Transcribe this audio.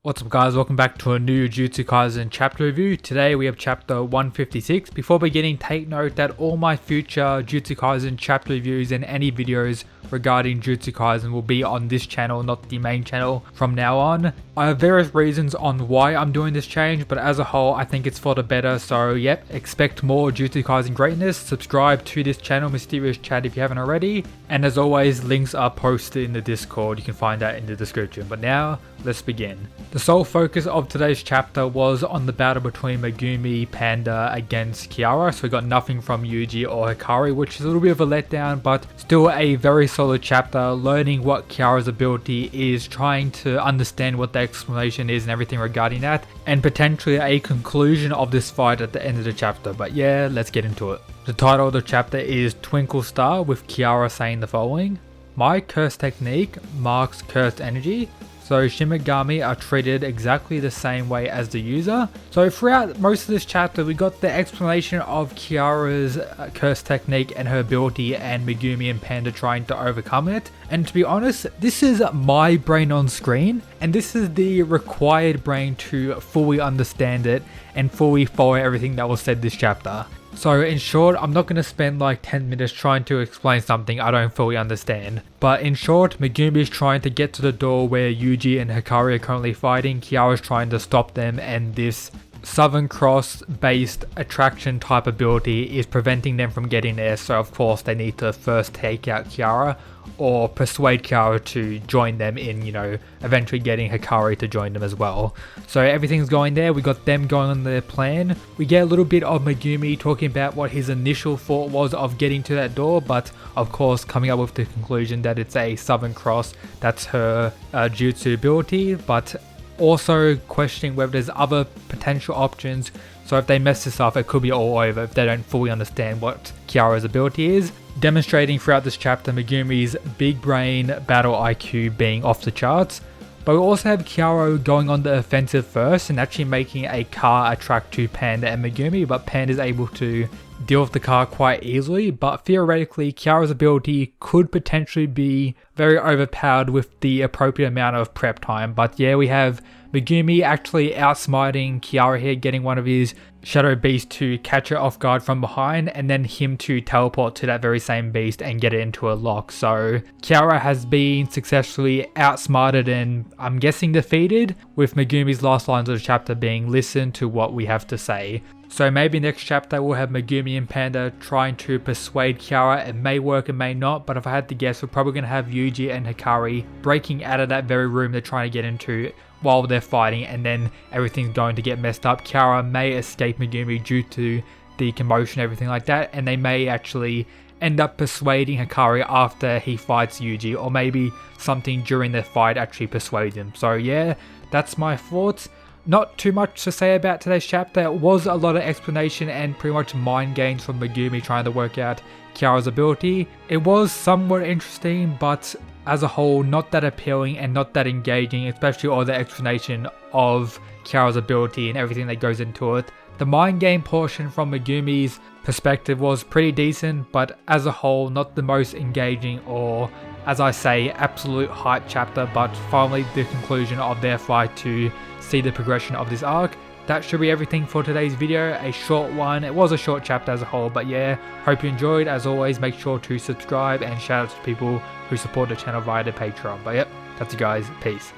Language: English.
What's up guys, welcome back to a new Jujutsu Kaisen chapter review. Today we have chapter 156. Before beginning, take note that all my future Jujutsu Kaisen chapter reviews and any videos regarding Jujutsu Kaisen will be on this channel, not the main channel from now on. I have various reasons on why I'm doing this change, but as a whole I think it's for the better, so yep, expect more Jujutsu Kaisen greatness. Subscribe to this channel, Mysterious Chat, if you haven't already, and as always, links are posted in the Discord. You can find that in the description. But now, let's begin. The sole focus of today's chapter was on the battle between Megumi Panda against Kiara, so we got nothing from Yuji or Hikari, which is a little bit of a letdown, but still a very solid chapter, learning what Kiara's ability is, trying to understand what the explanation is and everything regarding that, and potentially a conclusion of this fight at the end of the chapter. But yeah, let's get into it. The title of the chapter is Twinkle Star, with Kiara saying the following: "My curse technique marks cursed energy. So Shimigami are treated exactly the same way as the user." So throughout most of this chapter we got the explanation of Kiara's curse technique and her ability, and Megumi and Panda trying to overcome it. And to be honest, this is my brain on screen, and this is the required brain to fully understand it and fully follow everything that was said this chapter. So in short, I'm not going to spend like 10 minutes trying to explain something I don't fully understand. But in short, Megumi is trying to get to the door where Yuji and Hikari are currently fighting. Kiara is trying to stop them, and this Southern Cross based attraction type ability is preventing them from getting there. So of course they need to first take out Kiara, or persuade Kiara to join them in, eventually getting Hikari to join them as well. So everything's going there. We got them going on their plan. We get a little bit of Megumi talking about what his initial thought was of getting to that door, but of course coming up with the conclusion that it's a Southern Cross, that's her jutsu ability, but also questioning whether there's other potential options. So if they mess this up, it could be all over if they don't fully understand what Kiara's ability is. Demonstrating throughout this chapter Megumi's big brain battle IQ being off the charts. But we also have Kiara going on the offensive first and actually making a car attract to Panda and Megumi, but Panda is able to deal with the car quite easily. But theoretically, Kiara's ability could potentially be very overpowered with the appropriate amount of prep time. But yeah, we have Megumi actually outsmarting Kiara here, getting one of his Shadow Beasts to catch her off guard from behind, and then him to teleport to that very same beast and get it into a lock. So Kiara has been successfully outsmarted and I'm guessing defeated, with Megumi's last lines of the chapter being "listen to what we have to say." So maybe next chapter we'll have Megumi and Panda trying to persuade Kiara. It may work, it may not, but if I had to guess, we're probably going to have Yuji and Hikari breaking out of that very room they're trying to get into while they're fighting, and then everything's going to get messed up. Kiara may escape Megumi due to the commotion, everything like that, and they may actually end up persuading Hikari after he fights Yuji, or maybe something during their fight actually persuades him. So yeah, that's my thoughts. Not too much to say about today's chapter. It was a lot of explanation and pretty much mind games from Megumi trying to work out Kiara's ability. It was somewhat interesting, but as a whole not that appealing and not that engaging, especially all the explanation of Kiara's ability and everything that goes into it. The mind game portion from Megumi's perspective was pretty decent, but as a whole not the most engaging, or as I say, absolute hype chapter. But finally the conclusion of their fight to see the progression of this arc. That should be everything for today's video. A short one. It was a short chapter as a whole, but yeah, hope you enjoyed. As always, make sure to subscribe, and shout out to people who support the channel via the Patreon. But yep, that's you guys. Peace.